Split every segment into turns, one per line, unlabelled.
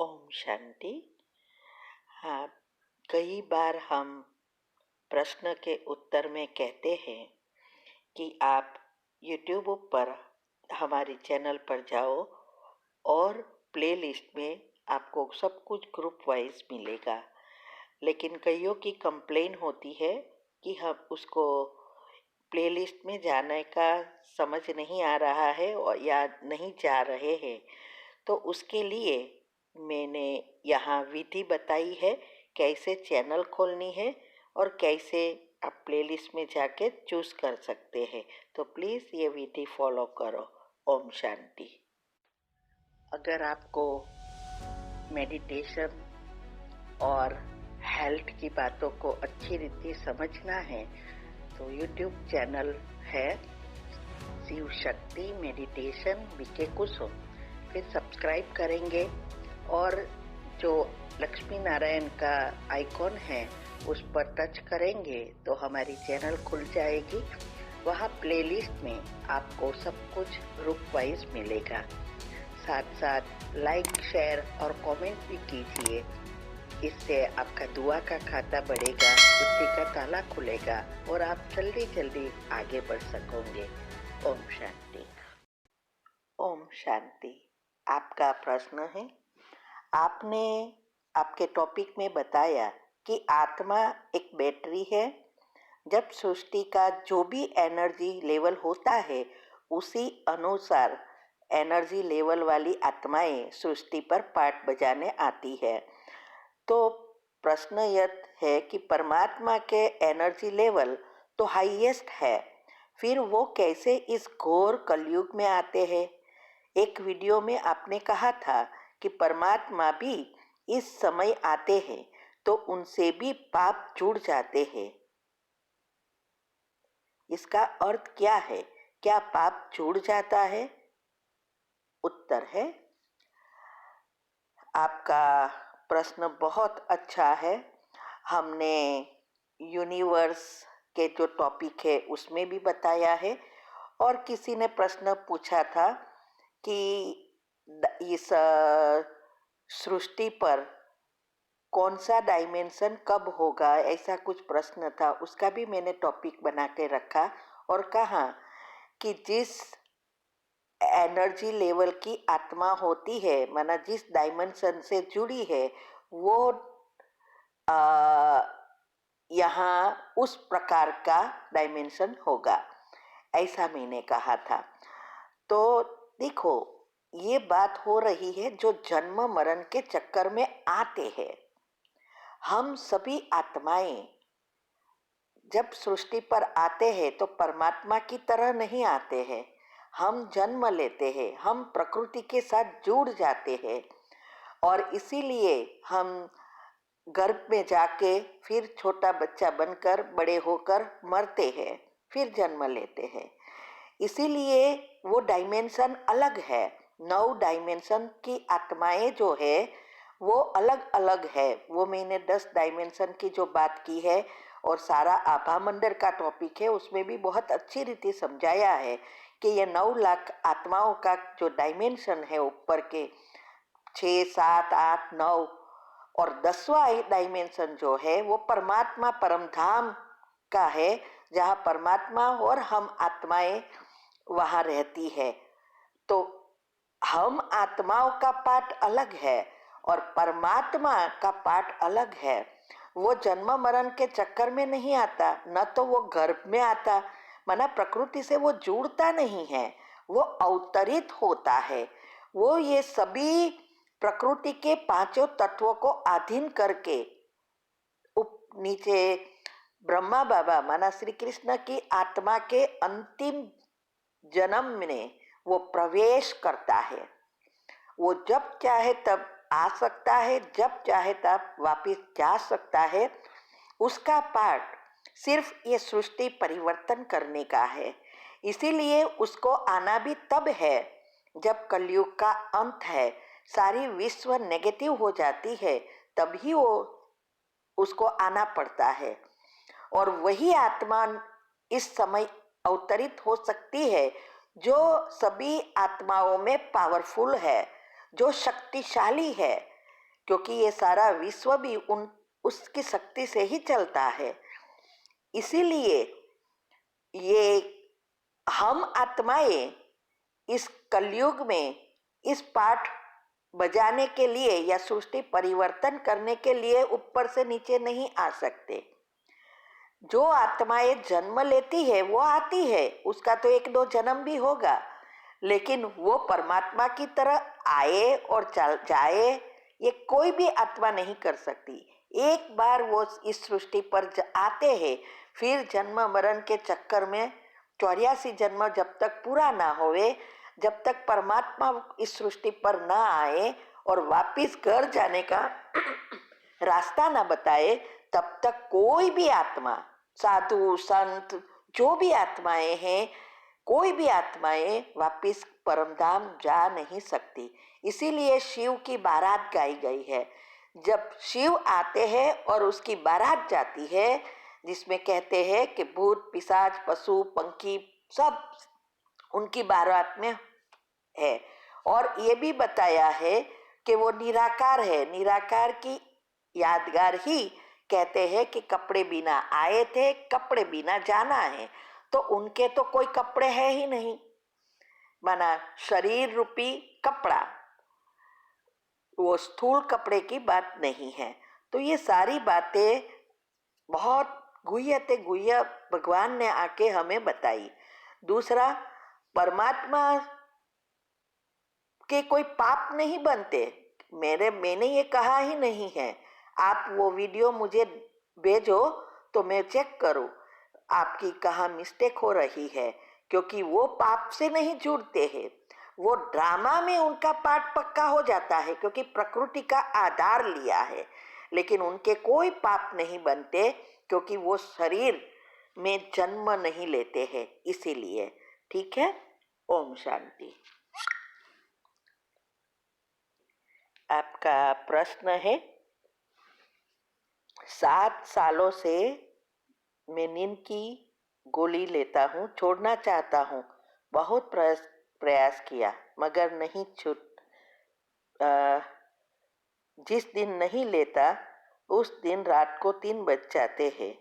ओम शांति। हाँ, कई बार हम प्रश्न के उत्तर में कहते हैं कि आप YouTube पर हमारे चैनल पर जाओ और प्लेलिस्ट में आपको सब कुछ ग्रुप वाइज मिलेगा। लेकिन कईयों की कंप्लेन होती है कि हम उसको प्लेलिस्ट में जाने का समझ नहीं आ रहा है और या नहीं जा रहे हैं। तो उसके लिए मैंने यहाँ विधि बताई है कैसे चैनल खोलनी है और कैसे आप प्लेलिस्ट में जाके चूज़ कर सकते हैं। तो प्लीज़ ये विधि फॉलो करो। ओम शांति। अगर आपको मेडिटेशन और हेल्थ की बातों को अच्छी रीति समझना है तो यूट्यूब चैनल है शिव शक्ति मेडिटेशन बीके कुसुम। फिर सब्सक्राइब करेंगे और जो लक्ष्मी नारायण का आइकॉन है उस पर टच करेंगे तो हमारी चैनल खुल जाएगी। वहाँ प्लेलिस्ट में आपको सब कुछ ग्रुप वाइज मिलेगा। साथ साथ लाइक शेयर और कमेंट भी कीजिए। इससे आपका दुआ का खाता बढ़ेगा, बुद्धि का ताला खुलेगा और आप जल्दी जल्दी आगे बढ़ सकोगे। ओम शांति। ओम शांति। आपका प्रश्न है, आपने आपके टॉपिक में बताया कि आत्मा एक बैटरी है। जब सृष्टि का जो भी एनर्जी लेवल होता है उसी अनुसार एनर्जी लेवल वाली आत्माएं सृष्टि पर पाठ बजाने आती है। तो प्रश्न यह है कि परमात्मा के एनर्जी लेवल तो हाईएस्ट है, फिर वो कैसे इस घोर कलयुग में आते हैं? एक वीडियो में आपने कहा था कि परमात्मा भी इस समय आते हैं तो उनसे भी पाप जुड़ जाते हैं। इसका अर्थ क्या है? क्या पाप जुड़ जाता है? उत्तर है, आपका प्रश्न बहुत अच्छा है। हमने यूनिवर्स के जो टॉपिक है उसमें भी बताया है। और किसी ने प्रश्न पूछा था कि इस सृष्टि पर कौन सा डायमेंशन कब होगा, ऐसा कुछ प्रश्न था। उसका भी मैंने टॉपिक बना के रखा और कहा कि जिस एनर्जी लेवल की आत्मा होती है, माना जिस डायमेंशन से जुड़ी है, वो यहाँ उस प्रकार का डायमेंशन होगा, ऐसा मैंने कहा था। तो देखो, ये बात हो रही है जो जन्म मरण के चक्कर में आते हैं। हम सभी आत्माएं जब सृष्टि पर आते हैं तो परमात्मा की तरह नहीं आते हैं। हम जन्म लेते हैं, हम प्रकृति के साथ जुड़ जाते हैं और इसीलिए हम गर्भ में जाके फिर छोटा बच्चा बनकर बड़े होकर मरते हैं, फिर जन्म लेते हैं। इसीलिए वो डायमेंशन अलग है। 9 डायमेंशन की आत्माएं जो है वो अलग अलग है। वो मैंने 10 डायमेंशन की जो बात की है और सारा आभा मंडल का टॉपिक है उसमें भी बहुत अच्छी रीति समझाया है कि ये 9 लाख आत्माओं का जो डायमेंशन है ऊपर के 6, 7, 8, 9 और 10वां डायमेंशन जो है वो परमात्मा परम धाम का है, जहाँ परमात्मा और हम आत्माएं वहाँ रहती है। तो हम आत्माओं का पार्ट अलग है और परमात्मा का पार्ट अलग है। वो जन्म मरण के चक्कर में नहीं आता, न तो वो गर्भ में आता, माना प्रकृति से वो जुड़ता नहीं है, वो अवतरित होता है। वो ये सभी प्रकृति के 5 तत्वों को अधीन करके नीचे ब्रह्मा बाबा माना श्री कृष्ण की आत्मा के अंतिम जन्म में वो प्रवेश करता है। वो जब चाहे तब आ सकता है, जब चाहे तब वापिस जा सकता है। उसका पार्ट सिर्फ ये सृष्टि परिवर्तन करने का है। इसीलिए उसको आना भी तब है जब कलयुग का अंत है, सारी विश्व नेगेटिव हो जाती है, तभी वो उसको आना पड़ता है। और वही आत्मा इस समय अवतरित हो सकती है जो सभी आत्माओं में पावरफुल है, जो शक्तिशाली है। क्योंकि ये सारा विश्व भी उसकी शक्ति से ही चलता है। इसीलिए ये हम आत्माएं इस कलयुग में इस पाठ बजाने के लिए या सृष्टि परिवर्तन करने के लिए ऊपर से नीचे नहीं आ सकते। जो आत्माएं जन्म लेती है वो आती है, उसका तो एक दो जन्म भी होगा, लेकिन वो परमात्मा की तरह आए और चल जाए ये कोई भी आत्मा नहीं कर सकती। एक बार वो इस सृष्टि पर आते हैं, फिर जन्म मरण के चक्कर में 84 जन्म जब तक पूरा ना होवे, जब तक परमात्मा इस सृष्टि पर ना आए और वापिस घर जाने का रास्ता ना बताए, तब तक कोई भी आत्मा, साधु संत, जो भी आत्माएं हैं, कोई भी आत्माएं वापिस परमधाम जा नहीं सकती। इसीलिए शिव की बारात गाई गई है। जब शिव आते हैं और उसकी बारात जाती है, जिसमें कहते हैं कि भूत पिशाच पशु पंखी सब उनकी बारात में है, और ये भी बताया है कि वो निराकार है। निराकार की यादगार ही कहते हैं कि कपड़े बिना आए थे, कपड़े बिना जाना है। तो उनके तो कोई कपड़े है ही नहीं, माना शरीर रूपी कपड़ा, वो स्थूल कपड़े की बात नहीं है। तो ये सारी बातें बहुत गुह्य भगवान ने आके हमें बताई। दूसरा, परमात्मा के कोई पाप नहीं बनते, मैंने ये कहा ही नहीं है। आप वो वीडियो मुझे भेजो तो मैं चेक करूं आपकी कहाँ मिस्टेक हो रही है, क्योंकि वो पाप से नहीं जुड़ते हैं। वो ड्रामा में उनका पाठ पक्का हो जाता है क्योंकि प्रकृति का आधार लिया है, लेकिन उनके कोई पाप नहीं बनते क्योंकि वो शरीर में जन्म नहीं लेते हैं, इसीलिए। ठीक है, ओम शांति। आपका प्रश्न है, 7 सालों से मैं नींद की गोली लेता हूँ, छोड़ना चाहता हूँ, बहुत प्रयास किया मगर नहीं जिस दिन नहीं लेता उस दिन रात को 3 बज जाते हैं।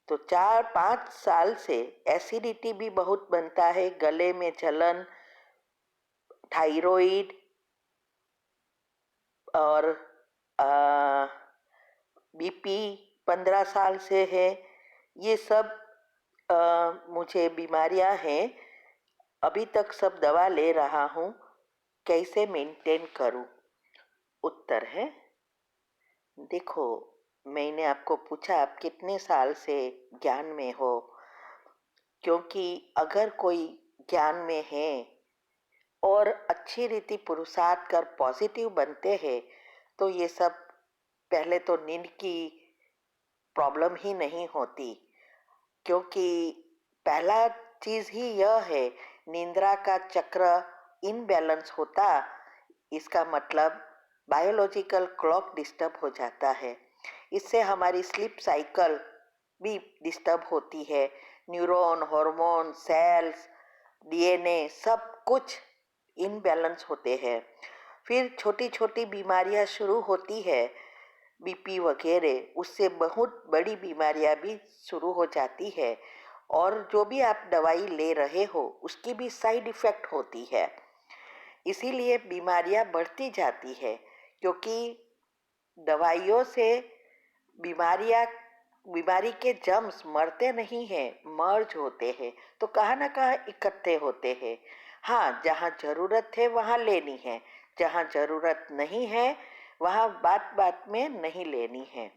तो 4-5 साल से एसिडिटी भी बहुत बनता है, गले में जलन, थायराइड और बीपी 15 साल से है। ये सब मुझे बीमारियां हैं, अभी तक सब दवा ले रहा हूँ, कैसे मेंटेन करूँ? उत्तर है, देखो, मैंने आपको पूछा आप कितने साल से ज्ञान में हो, क्योंकि अगर कोई ज्ञान में है और अच्छी रीति पुरुषार्थ कर पॉजिटिव बनते हैं तो ये सब पहले तो नींद की प्रॉब्लम ही नहीं होती, क्योंकि पहला चीज ही यह है, निंद्रा का चक्र इनबैलेंस होता, इसका मतलब बायोलॉजिकल क्लॉक डिस्टर्ब हो जाता है। इससे हमारी स्लीप साइकिल भी डिस्टर्ब होती है, न्यूरॉन, हार्मोन, सेल्स, डीएनए सब कुछ इनबैलेंस होते हैं। फिर छोटी छोटी बीमारियां शुरू होती है, बीपी वगैरह, उससे बहुत बड़ी बीमारियां भी शुरू हो जाती है, और जो भी आप दवाई ले रहे हो उसकी भी साइड इफ़ेक्ट होती है। इसीलिए बीमारियां बढ़ती जाती है, क्योंकि दवाइयों से बीमारी के जर्म्स मरते नहीं हैं, मर्ज होते हैं, तो कहाँ ना कहाँ इकट्ठे होते हैं। हाँ, जहाँ ज़रूरत है वहाँ लेनी है, जहाँ ज़रूरत नहीं है वहाँ बात बात में नहीं लेनी है।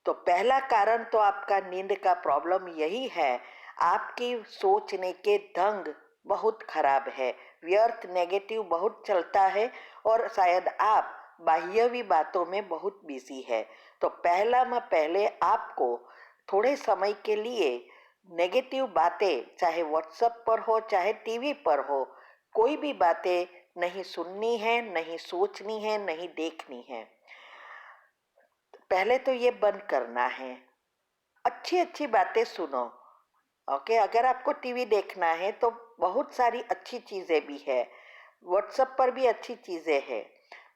तो पहला कारण तो आपका नींद का प्रॉब्लम यही है, आपकी सोचने के ढंग बहुत खराब है, व्यर्थ नेगेटिव बहुत चलता है, और शायद आप बाह्यवी बातों में बहुत बिजी है। तो पहले आपको थोड़े समय के लिए नेगेटिव बातें, चाहे व्हाट्सएप पर हो चाहे टीवी पर हो, कोई भी बातें नहीं सुननी है, नहीं सोचनी है, नहीं देखनी है। पहले तो ये बंद करना है, अच्छी अच्छी बातें सुनो। ओके, अगर आपको टीवी देखना है तो बहुत सारी अच्छी चीज़ें भी है, व्हाट्सएप पर भी अच्छी चीज़ें हैं,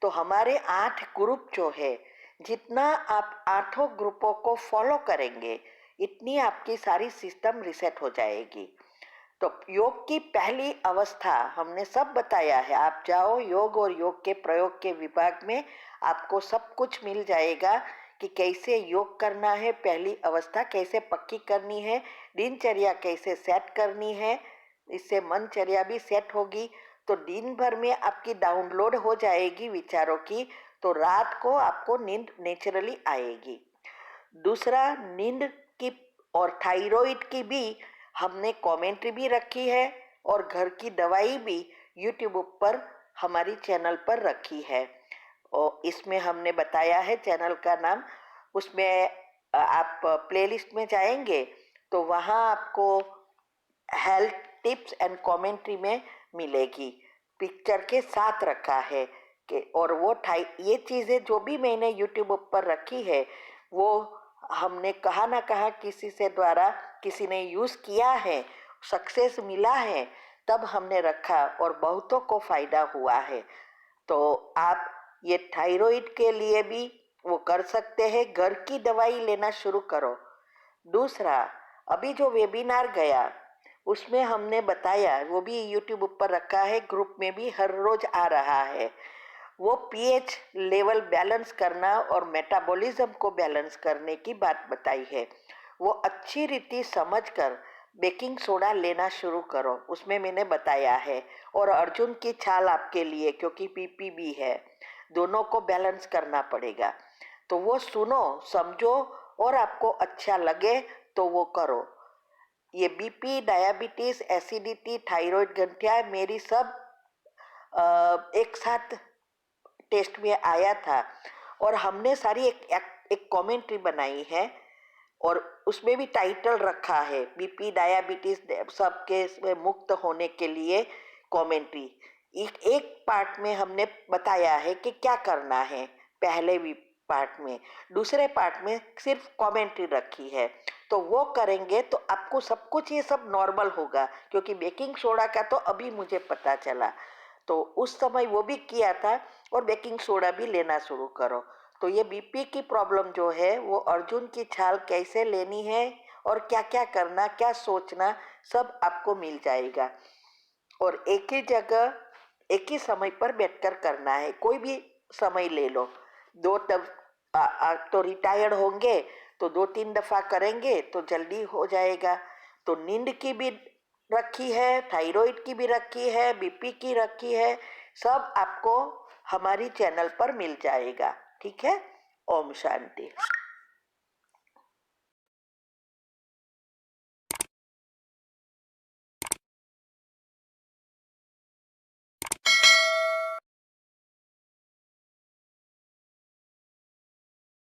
तो हमारे 8 ग्रुप जो है, जितना आप 8 ग्रुपों को फॉलो करेंगे, इतनी आपकी सारी सिस्टम रिसेट हो जाएगी। तो योग की पहली अवस्था हमने सब बताया है। आप जाओ योग और योग के प्रयोग के विभाग में, आपको सब कुछ मिल जाएगा कि कैसे योग करना है, पहली अवस्था कैसे पक्की करनी है, दिनचर्या कैसे सेट करनी है, इससे मनचर्या भी सेट होगी। तो दिन भर में आपकी डाउनलोड हो जाएगी विचारों की, तो रात को आपको नींद नेचुरली आएगी। दूसरा, नींद की और थायराइड की भी हमने कमेंट्री भी रखी है और घर की दवाई भी यूट्यूब पर हमारी चैनल पर रखी है। और इसमें हमने बताया है, चैनल का नाम, उसमें आप प्लेलिस्ट में जाएंगे तो वहाँ आपको हेल्थ टिप्स एंड कमेंट्री में मिलेगी, पिक्चर के साथ रखा है कि और वो ये चीज़ें जो भी मैंने यूट्यूब पर रखी है वो हमने कहा ना कहा किसी से द्वारा किसी ने यूज़ किया है, सक्सेस मिला है, तब हमने रखा और बहुतों को फ़ायदा हुआ है। तो आप ये थायराइड के लिए भी वो कर सकते हैं, घर की दवाई लेना शुरू करो। दूसरा, अभी जो वेबिनार गया उसमें हमने बताया, वो भी यूट्यूब पर रखा है, ग्रुप में भी हर रोज आ रहा है। वो पीएच लेवल बैलेंस करना और मेटाबॉलिज्म को बैलेंस करने की बात बताई है। वो अच्छी रीति समझकर बेकिंग सोडा लेना शुरू करो, उसमें मैंने बताया है। और अर्जुन की छाल आपके लिए, क्योंकि पीपी भी है, दोनों को बैलेंस करना पड़ेगा। तो वो सुनो, समझो और आपको अच्छा लगे तो वो करो। ये बीपी, डायबिटीज, एसिडिटी, थायराइड ग्रंथियाँ मेरी सब एक साथ टेस्ट में आया था और हमने सारी एक कमेंट्री बनाई है और उसमें भी टाइटल रखा है, बीपी डायबिटीज सबके इसमें मुक्त होने के लिए कमेंट्री। एक पार्ट में हमने बताया है कि क्या करना है, पहले भी पार्ट में, दूसरे पार्ट में सिर्फ कमेंट्री रखी है। तो वो करेंगे तो आपको सब कुछ ये सब नॉर्मल होगा, क्योंकि बेकिंग सोडा का तो अभी मुझे पता चला, तो उस समय वो भी किया था। और बेकिंग सोडा भी लेना शुरू करो। तो ये बीपी की प्रॉब्लम जो है वो अर्जुन की छाल कैसे लेनी है और क्या क्या करना, क्या सोचना, सब आपको मिल जाएगा। और एक ही जगह एक ही समय पर बैठकर करना है, कोई भी समय ले लो। दो तब तो रिटायर्ड होंगे तो 2-3 दफ़ा करेंगे तो जल्दी हो जाएगा। तो नींद की भी रखी है, थायराइड की भी रखी है, बीपी की रखी है, सब आपको हमारी चैनल पर मिल जाएगा। ठीक है। ओम शांति।